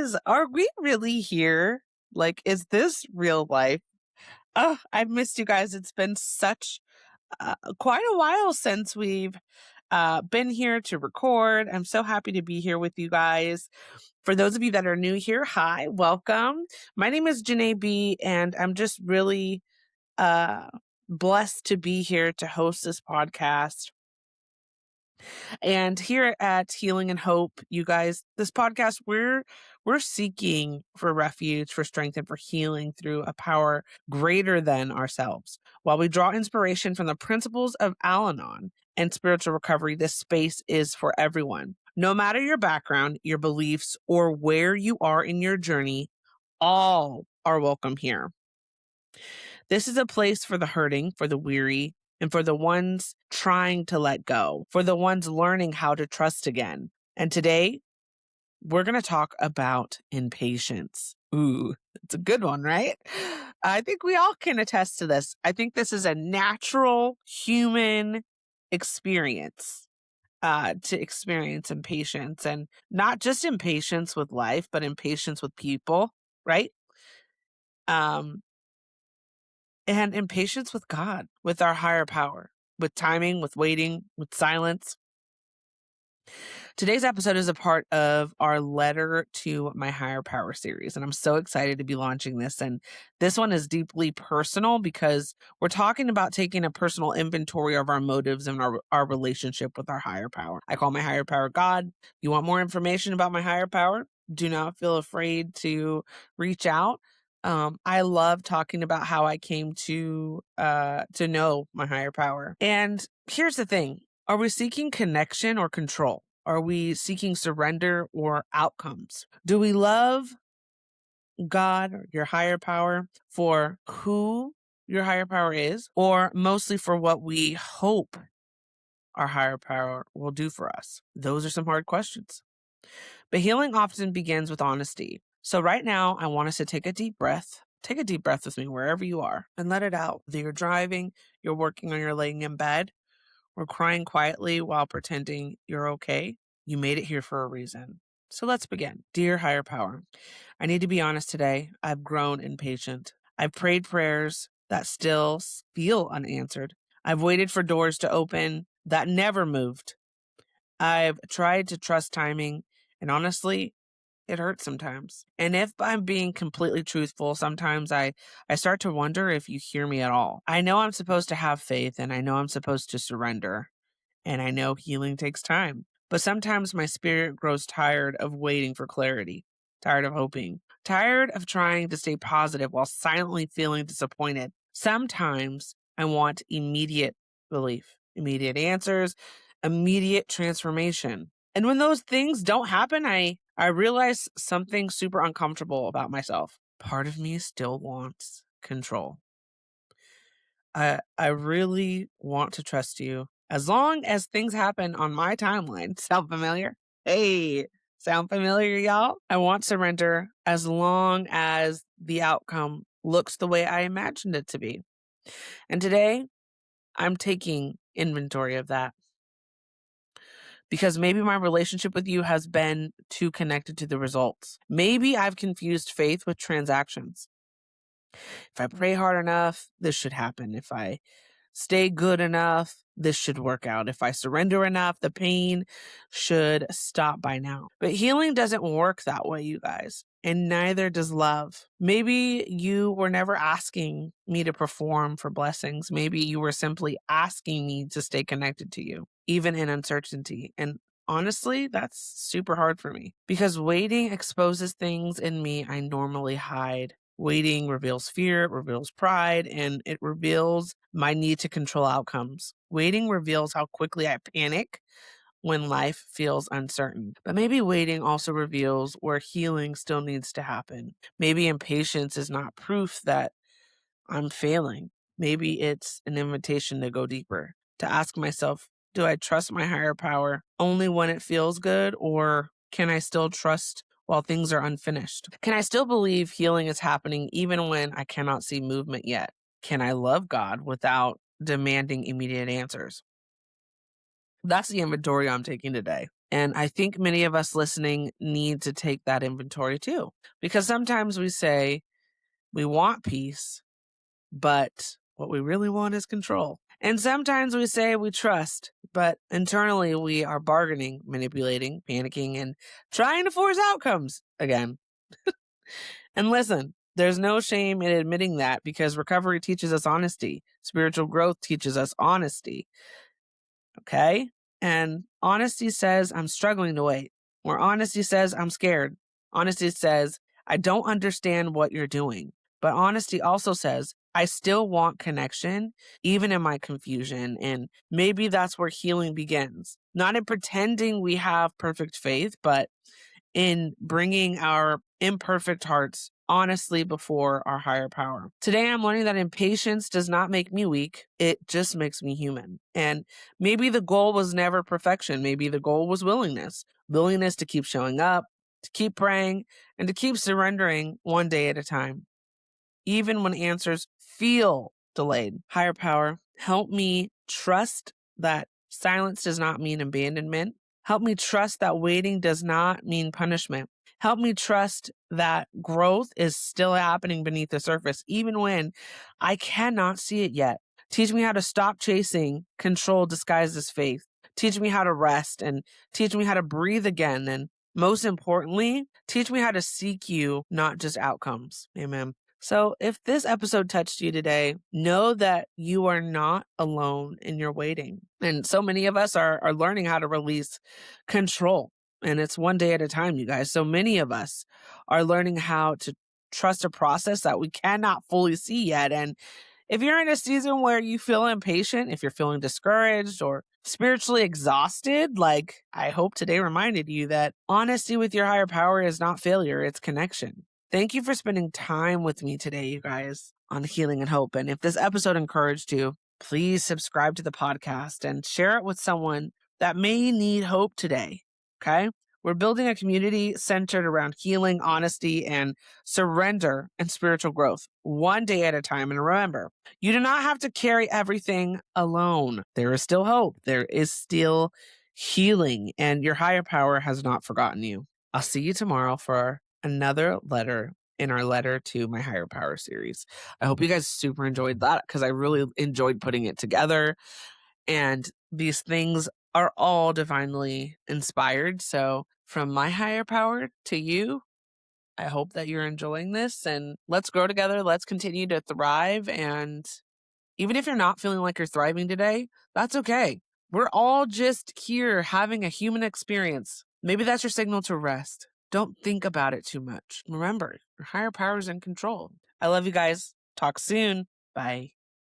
guys, are we really here? Like, is this real life? Oh, I've missed you guys. It's been such quite a while since we've been here to record. I'm so happy to be here with you guys. For those of you that are new here, hi, welcome. My name is Janae B, and I'm just really uh, blessed to be here to host this podcast. And here at Healing and Hope, you guys, this podcast, we're seeking for refuge, for strength, and for healing through a power greater than ourselves. While we draw inspiration from the principles of Al-Anon and spiritual recovery, this space is for everyone. No matter your background, your beliefs, or where you are in your journey, all are welcome here. This is a place for the hurting, for the weary, and for the ones trying to let go, for the ones learning how to trust again. And today, we're going to talk about impatience. Ooh, it's a good one, right? I think we all can attest to this. I think this is a natural human experience. To experience impatience, and not just impatience with life, but impatience with people, right? Um, and impatience with God, with our higher power, with timing, with waiting, with silence. Today's episode is a part of our Letter to My Higher Power series, and I'm so excited to be launching this. And this one is deeply personal because we're talking about taking a personal inventory of our motives and our relationship with our higher power. I call my higher power God. You want more information about my higher power? Do not feel afraid to reach out. I love talking about how I came to know my higher power. And here's the thing. Are we seeking connection or control? Are we seeking surrender or outcomes? Do we love God or your higher power for who your higher power is, or mostly for what we hope our higher power will do for us? Those are some hard questions. But healing often begins with honesty. So right now, I want us to take a deep breath. Take a deep breath with me wherever you are and let it out. Whether you're driving, you're working, or you're laying in bed, or crying quietly while pretending you're okay, you made it here for a reason. So let's begin. Dear higher power, I need to be honest today. I've grown impatient. I've prayed prayers that still feel unanswered. I've waited for doors to open that never moved. I've tried to trust timing, and honestly, it hurts sometimes. And if I'm being completely truthful, sometimes I start to wonder if you hear me at all. I know I'm supposed to have faith, and I know I'm supposed to surrender, and I know healing takes time. But sometimes my spirit grows tired of waiting for clarity, tired of hoping, tired of trying to stay positive while silently feeling disappointed. Sometimes I want immediate relief, immediate answers, immediate transformation. And when those things don't happen, I realize something super uncomfortable about myself. Part of me still wants control. I really want to trust you as long as things happen on my timeline. Sound familiar? Hey, sound familiar, y'all? I want surrender as long as the outcome looks the way I imagined it to be. And today, I'm taking inventory of that because maybe my relationship with you has been too connected to the results. Maybe I've confused faith with transactions. If I pray hard enough, this should happen. If I stay good enough, this should work out. If I surrender enough, the pain should stop by now. But healing doesn't work that way, you guys. And neither does love. Maybe you were never asking me to perform for blessings. Maybe you were simply asking me to stay connected to you, even in uncertainty. And honestly, that's super hard for me because waiting exposes things in me I normally hide. Waiting reveals fear, it reveals pride, and it reveals my need to control outcomes. Waiting reveals how quickly I panic when life feels uncertain. But maybe waiting also reveals where healing still needs to happen. Maybe impatience is not proof that I'm failing. Maybe it's an invitation to go deeper, to ask myself, do I trust my higher power only when it feels good, or can I still trust while things are unfinished? Can I still believe healing is happening even when I cannot see movement yet? Can I love God without demanding immediate answers? That's the inventory I'm taking today. And I think many of us listening need to take that inventory too, because sometimes we say we want peace, but what we really want is control. And sometimes we say we trust, but internally we are bargaining, manipulating, panicking, and trying to force outcomes again. And listen, there's no shame in admitting that because recovery teaches us honesty. Spiritual growth teaches us honesty. Okay. And honesty says, I'm struggling to wait. Or honesty says, I'm scared. Honesty says, I don't understand what you're doing. But honesty also says, I still want connection, even in my confusion. And maybe that's where healing begins. Not in pretending we have perfect faith, but in bringing our imperfect hearts honestly before our higher power. Today, I'm learning that impatience does not make me weak. It just makes me human. And maybe the goal was never perfection. Maybe the goal was willingness to keep showing up, to keep praying, and to keep surrendering one day at a time, even when answers feel delayed. Higher power, help me trust that silence does not mean abandonment. Help me trust that waiting does not mean punishment. Help me trust that growth is still happening beneath the surface, even when I cannot see it yet. Teach me how to stop chasing control disguised as faith. Teach me how to rest and teach me how to breathe again. And most importantly, teach me how to seek you, not just outcomes. Amen. So if this episode touched you today, know that you are not alone in your waiting. And so many of us are learning how to release control. And it's one day at a time, you guys. So many of us are learning how to trust a process that we cannot fully see yet. And if you're in a season where you feel impatient, if you're feeling discouraged or spiritually exhausted, like I hope today reminded you that honesty with your higher power is not failure, it's connection. Thank you for spending time with me today, you guys, on Healing and Hope. And if this episode encouraged you, please subscribe to the podcast and share it with someone that may need hope today. Okay? We're building a community centered around healing, honesty, and surrender and spiritual growth, one day at a time. And remember, you do not have to carry everything alone. There is still hope. There is still healing, and your higher power has not forgotten you. I'll see you tomorrow for another letter in our Letter to My Higher Power series. I hope you guys super enjoyed that because I really enjoyed putting it together. And these things are all divinely inspired. So from my higher power to you, I hope that you're enjoying this and let's grow together. Let's continue to thrive. And even if you're not feeling like you're thriving today, that's okay. We're all just here having a human experience. Maybe that's your signal to rest. Don't think about it too much. Remember, your higher power is in control. I love you guys. Talk soon. Bye.